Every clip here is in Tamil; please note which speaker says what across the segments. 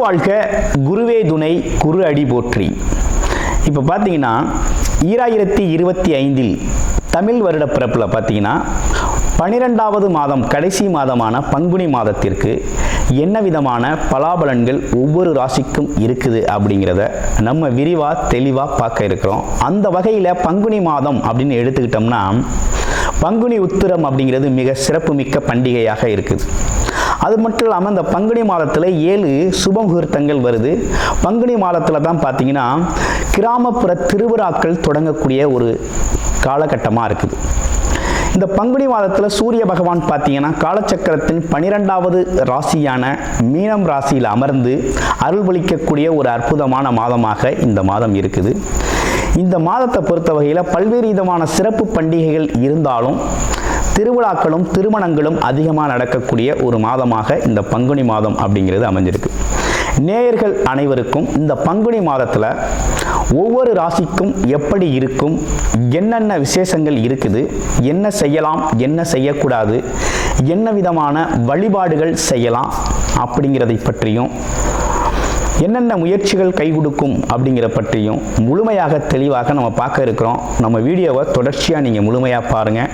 Speaker 1: வாழ்க குருவே துணை குரு அடி போற்றி. இப்போ பார்த்தீங்கன்னா 2025 தமிழ் வருட பிறப்பில் பார்த்தீங்கன்னா 12வது மாதம் கடைசி மாதமான பங்குனி மாதத்திற்கு என்ன விதமான பலாபலன்கள் ஒவ்வொரு ராசிக்கும் இருக்குது அப்படிங்கிறத நம்ம விரிவாக தெளிவாக பார்க்க இருக்கிறோம். அந்த வகையில் பங்குனி மாதம் அப்படின்னு எடுத்துக்கிட்டோம்னா பங்குனி உத்திரம் அப்படிங்கிறது மிக சிறப்புமிக்க பண்டிகையாக இருக்குது. அது மட்டும் இல்லாமல் இந்த பங்குனி மாதத்தில் 7 சுப முகூர்த்தங்கள் வருது. பங்குனி மாதத்தில் தான் பார்த்தீங்கன்னா கிராமப்புற திருவிழாக்கள் தொடங்கக்கூடிய ஒரு காலகட்டமாக இருக்குது. இந்த பங்குனி மாதத்தில் சூரிய பகவான் பார்த்தீங்கன்னா காலச்சக்கரத்தின் 12வது ராசியான மீனம் ராசியில் அமர்ந்து அருள்பளிக்கக்கூடிய ஒரு அற்புதமான மாதமாக இந்த மாதம் இருக்குது. இந்த மாதத்தை பொறுத்த வகையில் பல்வேறு விதமான சிறப்பு பண்டிகைகள் இருந்தாலும் திருவிழாக்களும் திருமணங்களும் அதிகமாக நடக்கக்கூடிய ஒரு மாதமாக இந்த பங்குனி மாதம் அப்படிங்கிறது அமைஞ்சிருக்கு. நேயர்கள் அனைவருக்கும் இந்த பங்குனி மாதத்தில் ஒவ்வொரு ராசிக்கும் எப்படி இருக்கும், என்னென்ன விசேஷங்கள் இருக்குது, என்ன செய்யலாம் என்ன செய்யக்கூடாது, என்ன விதமான வழிபாடுகள் செய்யலாம் அப்படிங்கிறதை பற்றியும் என்னென்ன முயற்சிகள் கை கொடுக்கும் அப்படிங்கிற பற்றியும் முழுமையாக தெளிவாக நம்ம பார்க்க இருக்கிறோம். நம்ம வீடியோவை தொடர்ச்சியாக நீங்கள் முழுமையாக பாருங்கள்.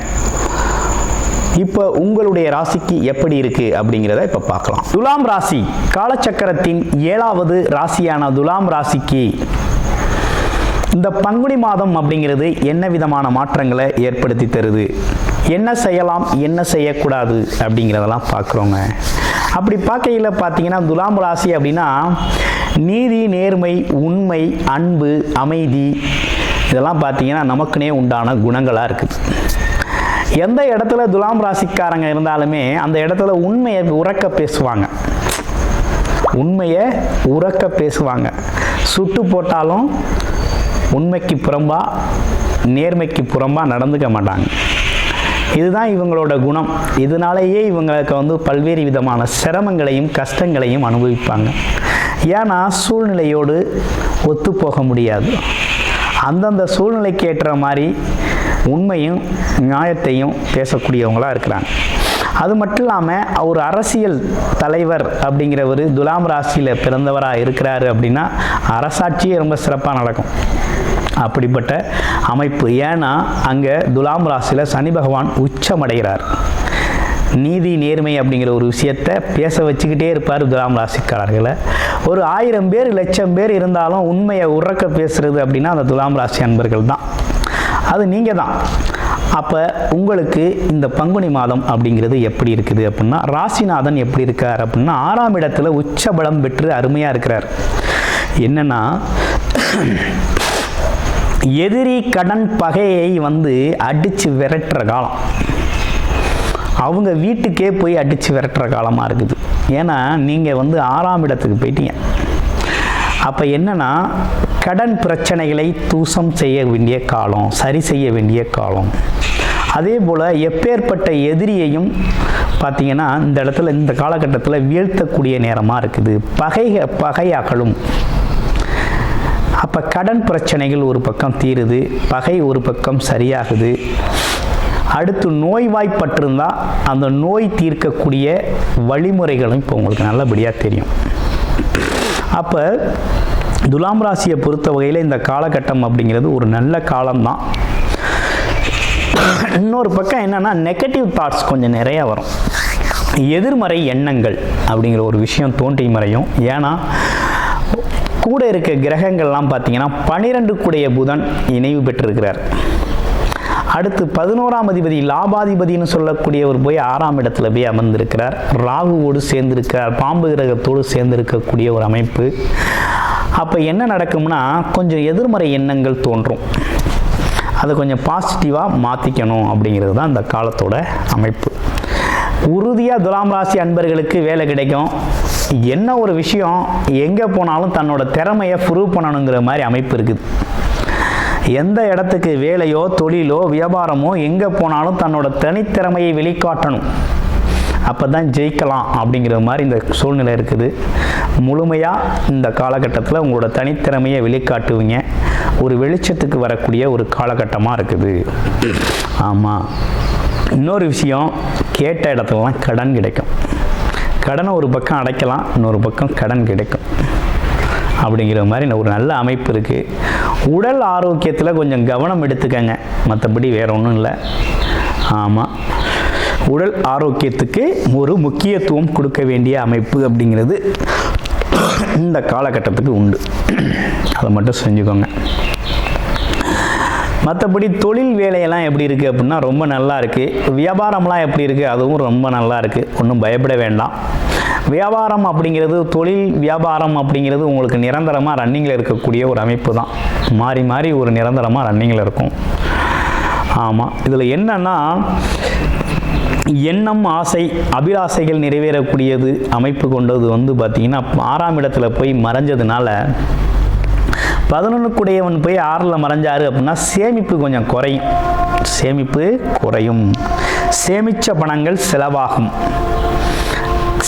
Speaker 1: இப்போ உங்களுடைய ராசிக்கு எப்படி இருக்கு அப்படிங்கிறத இப்போ பார்க்கலாம். துலாம் ராசி காலச்சக்கரத்தின் 7வது ராசியான துலாம் ராசிக்கு இந்த பங்குனி மாதம் அப்படிங்கிறது என்ன விதமான மாற்றங்களை ஏற்படுத்தி தருது, என்ன செய்யலாம் என்ன செய்யக்கூடாது அப்படிங்கிறதெல்லாம் பார்க்குறோங்க. அப்படி பார்க்கையில் பார்த்தீங்கன்னா துலாம் ராசி அப்படின்னா நீதி, நேர்மை, உண்மை, அன்பு, அமைதி இதெல்லாம் பார்த்தீங்கன்னா நமக்குனே உண்டான குணங்களாக இருக்குது. எந்த இடத்துல துலாம் ராசிக்காரங்க இருந்தாலுமே அந்த இடத்துல உண்மையை உறக்க பேசுவாங்க. உண்மையை உறக்க பேசுவாங்க. சுட்டு போட்டாலும் உண்மைக்கு புறம்பா நேர்மைக்கு புறம்பா நடந்துக்க மாட்டாங்க. இதுதான் இவங்களோட குணம். இதனாலேயே இவங்களுக்கு பல்வேறு விதமான சிரமங்களையும் கஷ்டங்களையும் அனுபவிப்பாங்க. ஏன்னா சூழ்நிலையோடு ஒத்து போக முடியாது. அந்தந்த சூழ்நிலைக்கு ஏற்ற மாதிரி உண்மையும் நியாயத்தையும் பேசக்கூடியவங்களாக இருக்கிறாங்க. அது மட்டும் இல்லாமல் ஒரு அரசியல் தலைவர் அப்படிங்கிறவர் துலாம் ராசியில் பிறந்தவராக இருக்கிறாரு அப்படின்னா அரசாட்சியே ரொம்ப சிறப்பாக நடக்கும். அப்படிப்பட்ட அமைப்பு. ஏன்னா அங்கே துலாம் ராசியில் சனி பகவான் உச்சமடைகிறார். நீதி, நேர்மை அப்படிங்கிற ஒரு விஷயத்தை பேச வச்சுக்கிட்டே இருப்பார் துலாம் ராசிக்காரர்களை. ஒரு 1000 பேர் 1,00,000 பேர் இருந்தாலும் உண்மையை உறக்க பேசுறது அப்படின்னா அந்த துலாம் ராசி அன்பர்கள் தான். அது நீங்கள் தான். அப்போ உங்களுக்கு இந்த பங்குனி மாதம் அப்படிங்கிறது எப்படி இருக்குது அப்படின்னா ராசிநாதன் எப்படி இருக்கார் அப்படின்னா 6ஆம் இடத்துல உச்சபலம் பெற்று அருமையாக இருக்கிறார். என்னன்னா எதிரி கடன் பகையை அடித்து விரட்டுற காலம், அவங்க வீட்டுக்கே போய் அடித்து விரட்டுற காலமாக இருக்குது. ஏன்னா நீங்கள் 6ஆம் இடத்துக்கு போயிட்டீங்க. அப்போ என்னன்னா கடன் பிரச்சனைகளை தூசம் செய்ய வேண்டிய காலம், சரி செய்ய வேண்டிய காலம். அதே போல் எப்பேற்பட்ட எதிரியையும் பார்த்தீங்கன்னா இந்த இடத்துல இந்த காலகட்டத்தில் வீழ்த்தக்கூடிய நேரமாக இருக்குது. பகையாக்களும். அப்போ கடன் பிரச்சனைகள் ஒரு பக்கம் தீருது, பகை ஒரு பக்கம் சரியாகுது. அடுத்து நோய்வாய்ப்பட்டிருந்தால் அந்த நோய் தீர்க்கக்கூடிய வழிமுறைகளும் இப்போ உங்களுக்கு நல்லபடியாக தெரியும். அப்போ துலாம் ராசியை பொறுத்த வகையில் இந்த காலகட்டம் அப்படிங்கிறது ஒரு நல்ல காலம்தான். இன்னொரு பக்கம் என்னென்னா நெகட்டிவ் தாட்ஸ் கொஞ்சம் நிறையா வரும். எதிர்மறை எண்ணங்கள் அப்படிங்கிற ஒரு விஷயம் தோன்றி மறையும். ஏன்னா கூட இருக்க கிரகங்கள்லாம் பார்த்தீங்கன்னா 12 கூடைய புதன் இணைவு பெற்றிருக்கிறார். அடுத்து 11ஆம் அதிபதி லாபாதிபதினு சொல்லக்கூடியவர் போய் 6ஆம் இடத்துல போய் அமர்ந்திருக்கிறார். ராகுவோடு சேர்ந்திருக்கிறார். பாம்பு கிரகத்தோடு சேர்ந்திருக்கக்கூடிய ஒரு அமைப்பு. அப்போ என்ன நடக்கும்னா கொஞ்சம் எதிர்மறை எண்ணங்கள் தோன்றும். அதை கொஞ்சம் பாசிட்டிவாக மாற்றிக்கணும் அப்படிங்கிறது தான் இந்த காலத்தோட அமைப்பு. உறுதியாக துலாம் ராசி அன்பர்களுக்கு வேலை கிடைக்கும். என்ன ஒரு விஷயம் எங்கே போனாலும் தன்னோட திறமையை ப்ரூவ் பண்ணணுங்கிற மாதிரி அமைப்பு இருக்குது. எந்த இடத்துக்கு வேலையோ தொழிலோ வியாபாரமோ எங்கே போனாலும் தன்னோட தனித்திறமையை வெளிக்காட்டணும். அப்போ தான் ஜெயிக்கலாம் அப்படிங்கிற மாதிரி இந்த சூழ்நிலை இருக்குது. முழுமையாக இந்த காலகட்டத்தில் உங்களோட தனித்திறமையை வெளிக்காட்டுவீங்க. ஒரு வெளிச்சத்துக்கு வரக்கூடிய ஒரு காலகட்டமாக இருக்குது. ஆமாம். இன்னொரு விஷயம், கேட்ட இடத்துலலாம் கடன் கிடைக்கும். கடனை ஒரு பக்கம் அடைக்கலாம், இன்னொரு பக்கம் கடன் கிடைக்கும் அப்படிங்கிற மாதிரி ஒரு நல்ல அமைப்பு இருக்குது. உடல் ஆரோக்கியத்தில் கொஞ்சம் கவனம் எடுத்துக்கங்க, மற்றபடி வேறு ஒன்றும் இல்லை. ஆமாம், உடல் ஆரோக்கியத்துக்கு ஒரு முக்கியத்துவம் கொடுக்க வேண்டிய அமைப்பு அப்படிங்கிறது இந்த காலகட்டத்துக்கு உண்டு. அதை மட்டும் செஞ்சுக்கோங்க. மற்றபடி தொழில் வேலையெல்லாம் எப்படி இருக்குது அப்படின்னா ரொம்ப நல்லா இருக்குது. வியாபாரம்லாம் எப்படி இருக்குது, அதுவும் ரொம்ப நல்லா இருக்குது. ஒன்றும் பயப்பட வேண்டாம். வியாபாரம் அப்படிங்கிறது, தொழில் வியாபாரம் அப்படிங்கிறது உங்களுக்கு நிரந்தரமாக ரன்னிங்கில் இருக்கக்கூடிய ஒரு அமைப்பு தான். மாறி மாறி ஒரு நிரந்தரமாக ரன்னிங்கில் இருக்கும். ஆமாம், இதில் என்னன்னா எண்ணம், ஆசை, அபிலாசைகள் நிறைவேறக்கூடியது அமைப்பு கொண்டது பார்த்திங்கன்னா 6ஆம் இடத்துல போய் மறைஞ்சதுனால 11க்குடையவன் போய் 6ல் மறைஞ்சாரு அப்படின்னா சேமிப்பு கொஞ்சம் குறையும். சேமித்த பணங்கள் செலவாகும்.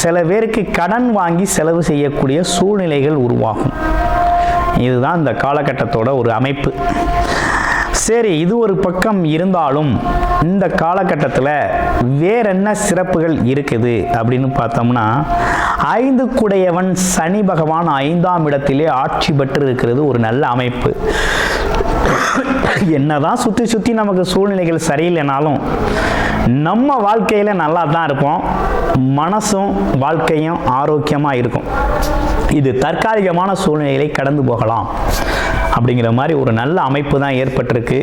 Speaker 1: சில பேருக்கு கடன் வாங்கி செலவு செய்யக்கூடிய சூழ்நிலைகள் உருவாகும். இதுதான் இந்த காலகட்டத்தோட ஒரு அமைப்பு. சரி, இது ஒரு பக்கம் இருந்தாலும் இந்த காலகட்டத்தில் வேற என்ன சிறப்புகள் இருக்குது அப்படின்னு பார்த்தோம்னா 5க்குடையவன் சனி பகவான் 5ஆம் இடத்திலே ஆட்சி பெற்று இருக்கிறது ஒரு நல்ல அமைப்பு. என்னதான் சுற்றி நமக்கு சூழ்நிலைகள் சரியில்லைனாலும் நம்ம வாழ்க்கையில் நல்லா தான் இருப்போம். மனசும் வாழ்க்கையும் ஆரோக்கியமாக இருக்கும். இது தற்காலிகமான சூழ்நிலைகளை கடந்து போகலாம் அப்படிங்கிற மாதிரி ஒரு நல்ல அமைப்பு தான் ஏற்பட்டிருக்கு.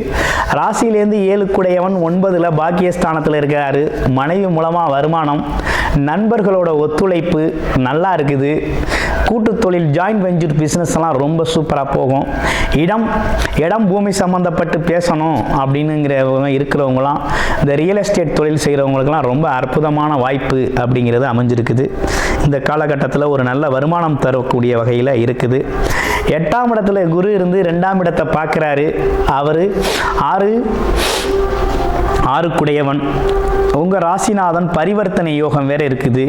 Speaker 1: ராசியிலேருந்து 7க்குடையவன் 9ல் பாக்கியஸ்தானத்தில் இருக்காரு. மனைவி மூலமாக வருமானம், நண்பர்களோட ஒத்துழைப்பு நல்லா இருக்குது. கூட்டு தொழில், ஜாயின்ட் வெஞ்சர் பிஸ்னஸ் எல்லாம் ரொம்ப சூப்பராக போகும். இடம் பூமி சம்மந்தப்பட்டு பேசணும் அப்படின்னுங்கிற இருக்கிறவங்களாம், இந்த ரியல் எஸ்டேட் தொழில் செய்கிறவங்களுக்கெல்லாம் ரொம்ப அற்புதமான வாய்ப்பு அப்படிங்கிறது அமைஞ்சிருக்குது. இந்த காலகட்டத்தில் ஒரு நல்ல வருமானம் தரக்கூடிய வகையில் இருக்குது. 8ஆம் இடத்துல குரு இருந்து 2ஆம் இடத்தை பார்க்குறாரு. அவர் 6க்குடையவன். உங்கள் ராசிநாதன் பரிவர்த்தனை யோகம் வேறு இருக்குது.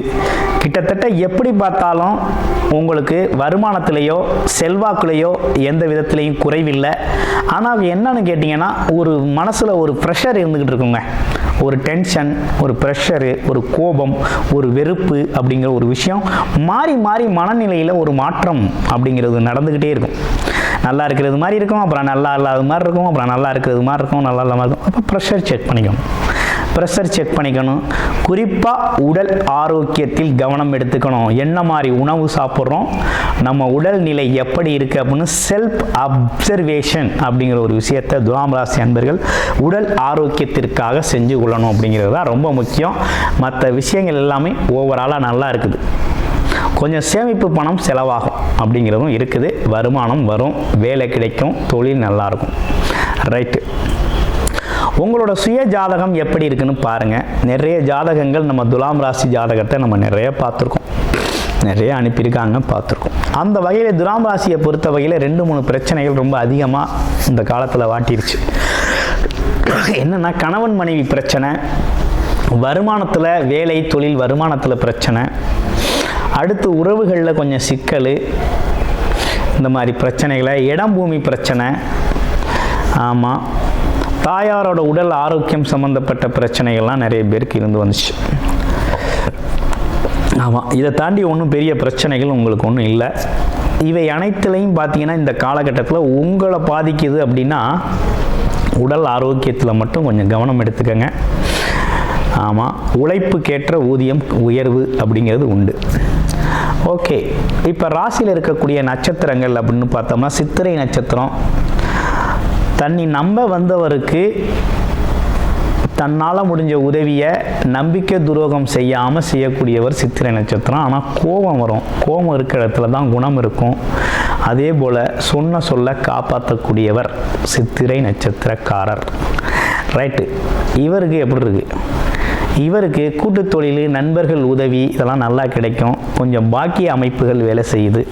Speaker 1: கிட்டத்தட்ட எப்படி பார்த்தாலும் உங்களுக்கு வருமானத்திலேயோ செல்வாக்குலேயோ எந்த விதத்துலேயும் குறைவில்லை. ஆனால் என்னன்னு கேட்டிங்கன்னா ஒரு மனசில் ஒரு ப்ரெஷர் இருந்துக்கிட்டு இருக்குங்க. ஒரு டென்ஷன், ஒரு ப்ரெஷரு, ஒரு கோபம், ஒரு வெறுப்பு அப்படிங்கிற ஒரு விஷயம் மாறி மாறி மனநிலையில் ஒரு மாற்றம் அப்படிங்கிறது நடந்துக்கிட்டே இருக்கும். நல்லா இருக்கிறது மாதிரி இருக்கும், அப்புறம் நல்லா இல்லாத மாதிரி இருக்கும், அப்புறம் நல்லா இருக்கிறது மாதிரி இருக்கும், நல்லா இல்லாமல் இருக்கும். அப்போ ப்ரெஷர் செக் பண்ணிக்கணும். குறிப்பாக உடல் ஆரோக்கியத்தில் கவனம் எடுத்துக்கணும். என்ன மாதிரி உணவு சாப்பிட்றோம், நம்ம உடல் நிலை எப்படி இருக்குது அப்படின்னு செல்ஃப் அப்சர்வேஷன் அப்படிங்கிற ஒரு விஷயத்தை துலாம் ராசி அன்பர்கள் உடல் ஆரோக்கியத்திற்காக செஞ்சு கொள்ளணும் அப்படிங்கிறது தான் ரொம்ப முக்கியம். மற்ற விஷயங்கள் எல்லாமே ஓவராலாக நல்லா இருக்குது. கொஞ்சம் சேமிப்பு பணம் செலவாகும் அப்படிங்கிறதும் இருக்குது. வருமானம் வரும், வேலை கிடைக்கும், தொழில் நல்லாயிருக்கும். ரைட்டு, உங்களோட சுய ஜாதகம் எப்படி இருக்குன்னு பாருங்கள். நிறைய ஜாதகங்கள் நம்ம துலாம் ராசி ஜாதகத்தை நம்ம நிறைய பார்த்துருக்கோம், நிறைய அனுப்பியிருக்காங்க, பார்த்துருக்கோம். அந்த வகையில் துலாம் ராசியை பொறுத்த வகையில் 2-3 பிரச்சனைகள் ரொம்ப அதிகமாக இந்த காலத்தில் வாட்டிருச்சு. என்னென்னா கணவன் மனைவி பிரச்சனை, வருமானத்தில் வேலை தொழில் வருமானத்தில் பிரச்சனை, அடுத்து உறவுகளில் கொஞ்சம் சிக்கல், இந்த மாதிரி பிரச்சனைகளை, இடம் பூமி பிரச்சனை, ஆமாம் தாயாரோட உடல் ஆரோக்கியம் சம்மந்தப்பட்ட பிரச்சனைகள்லாம் நிறைய பேருக்கு இருந்து வந்துச்சு. ஆமாம், இதை தாண்டி ஒன்றும் பெரிய பிரச்சனைகள் உங்களுக்கு ஒன்றும் இல்லை. இவை அனைத்துலையும் பார்த்தீங்கன்னா இந்த காலகட்டத்தில் உங்களை பாதிக்குது அப்படின்னா உடல் ஆரோக்கியத்தில் மட்டும் கொஞ்சம் கவனம் எடுத்துக்கங்க. ஆமாம், உழைப்புக்கேற்ற ஊதியம் உயர்வு அப்படிங்கிறது உண்டு. ஓகே, இப்போ ராசியில் இருக்கக்கூடிய நட்சத்திரங்கள் அப்படின்னு பார்த்தோம்னா சித்திரை நட்சத்திரம். தன்னை நம்ப வந்தவருக்கு தன்னால் முடிஞ்ச உதவியை நம்பிக்கை துரோகம் செய்யாமல் செய்யக்கூடியவர் சித்திரை நட்சத்திரம். ஆனால் கோபம் வரும், கோபம் இருக்கிற இடத்துல தான் குணம் இருக்கும். அதே போல் சொன்ன சொல்ல காப்பாற்றக்கூடியவர் சித்திரை நட்சத்திரக்காரர். ரைட்டு, இவருக்கு எப்படி இருக்குது? இவருக்கு கூட்டு தொழில், நண்பர்கள் உதவி இதெல்லாம் நல்லா கிடைக்கும். கொஞ்சம் பாக்கிய அமைப்புகள் வேலை செய்யுது.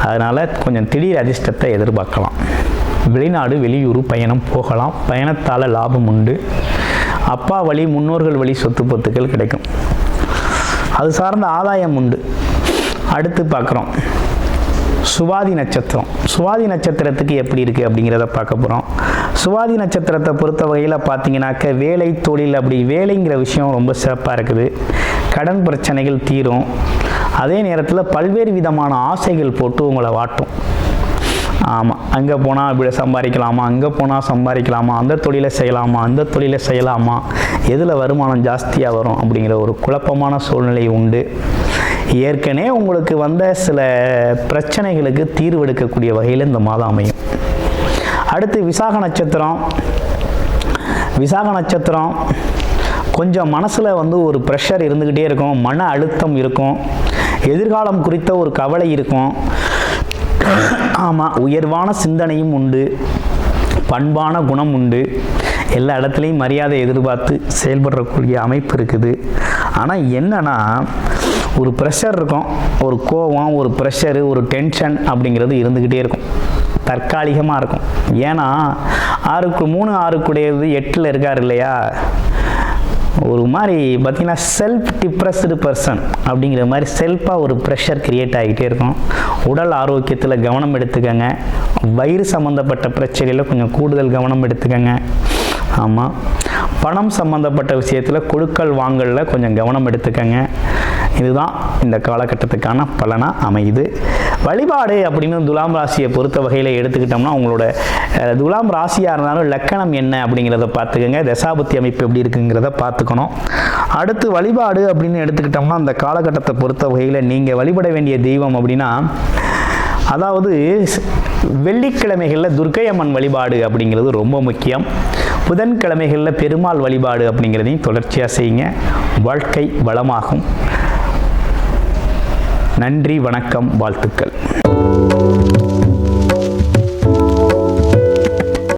Speaker 1: அதனால் கொஞ்சம் திடீர் அதிர்ஷ்டத்தை எதிர்பார்க்கலாம். வெளிநாடு வெளியூர் பயணம் போகலாம். பயணத்தால் லாபம் உண்டு. அப்பா வழி, முன்னோர்கள் வழி சொத்து பத்துக்கள் கிடைக்கும். அது சார்ந்த ஆதாயம் உண்டு. அடுத்து பார்க்குறோம் சுவாதி நட்சத்திரம். சுவாதி நட்சத்திரத்துக்கு எப்படி இருக்குது அப்படிங்கிறத பார்க்க போகிறோம். சுவாதி நட்சத்திரத்தை பொறுத்த வகையில் பார்த்தீங்கன்னாக்க வேலை தொழில், அப்படி வேலைங்கிற விஷயம் ரொம்ப சிறப்பாக இருக்குது. கடன் பிரச்சனைகள் தீரும். அதே நேரத்தில் பல்வேறு விதமான ஆசைகள் போட்டு உங்களை வாட்டும். ஆமாம், அங்கே போனால் இப்படி சம்பாதிக்கலாமா, அங்கே போனால் சம்பாதிக்கலாமா, அந்த தொழிலை செய்யலாமா, அந்த தொழிலை செய்யலாமா, எதில் வருமானம் ஜாஸ்தியாக வரும் அப்படிங்கிற ஒரு குழப்பமான சூழ்நிலை உண்டு. ஏற்கனவே உங்களுக்கு வந்த சில பிரச்சனைகளுக்கு தீர்வு எடுக்கக்கூடிய வகையில் இந்த மாதம் அமையும். அடுத்து விசாக நட்சத்திரம். விசாக நட்சத்திரம் கொஞ்சம் மனசில் ஒரு ப்ரெஷர் இருந்துக்கிட்டே இருக்கும், மன அழுத்தம் இருக்கும், எதிர்காலம் குறித்த ஒரு கவலை இருக்கும். ஆமாம், உயர்வான சிந்தனையும் உண்டு, பண்பான குணம் உண்டு, எல்லா இடத்துலையும் மரியாதை எதிர்பார்த்து செயல்படக்கூடிய அமைப்பு இருக்குது. ஆனால் என்னன்னா ஒரு ப்ரெஷர் இருக்கும், ஒரு கோபம், ஒரு ப்ரெஷரு, ஒரு டென்ஷன் அப்படிங்கிறது இருந்துக்கிட்டே இருக்கும், தற்காலிகமாக இருக்கும். ஏன்னா 6 6 8 இருக்கார் இல்லையா, ஒரு மாதிரி பார்த்திங்கன்னா செல்ஃப் டிப்ரெஸ்டு பர்சன் அப்படிங்கிற மாதிரி செல்ஃபாக ஒரு ப்ரெஷர் க்ரியேட் ஆகிட்டே இருக்கும். உடல் ஆரோக்கியத்தில் கவனம் எடுத்துக்கங்க. வயிறு சம்மந்தப்பட்ட பிரச்சனையில் கொஞ்சம் கூடுதல் கவனம் எடுத்துக்கங்க. ஆமாம், பணம் சம்மந்தப்பட்ட விஷயத்தில் கொடுக்கல் வாங்கலில் கொஞ்சம் கவனம் எடுத்துக்கங்க. இதுதான் இந்த காலகட்டத்துக்கான பலனாக அமையுது. வழிபாடு அப்படின்னு துலாம் ராசியை பொறுத்த வகையில் எடுத்துக்கிட்டோம்னா, உங்களோட துலாம் ராசியாக இருந்தாலும் லக்கணம் என்ன அப்படிங்கிறத பார்த்துக்கோங்க, தசாபுத்தி அமைப்பு எப்படி இருக்குங்கிறத பார்த்துக்கணும். அடுத்து வழிபாடு அப்படின்னு எடுத்துக்கிட்டோம்னா, அந்த காலகட்டத்தை பொறுத்த வகையில் நீங்கள் வழிபட வேண்டிய தெய்வம் அப்படின்னா, அதாவது வெள்ளிக்கிழமைகளில் துர்க்கை அம்மன் வழிபாடு அப்படிங்கிறது ரொம்ப முக்கியம். புதன்கிழமைகளில் பெருமாள் வழிபாடு அப்படிங்கிறதையும் தொடர்ச்சியாக செய்யுங்க. வாழ்க்கை வளமாகும். நன்றி, வணக்கம், வாழ்த்துக்கள்.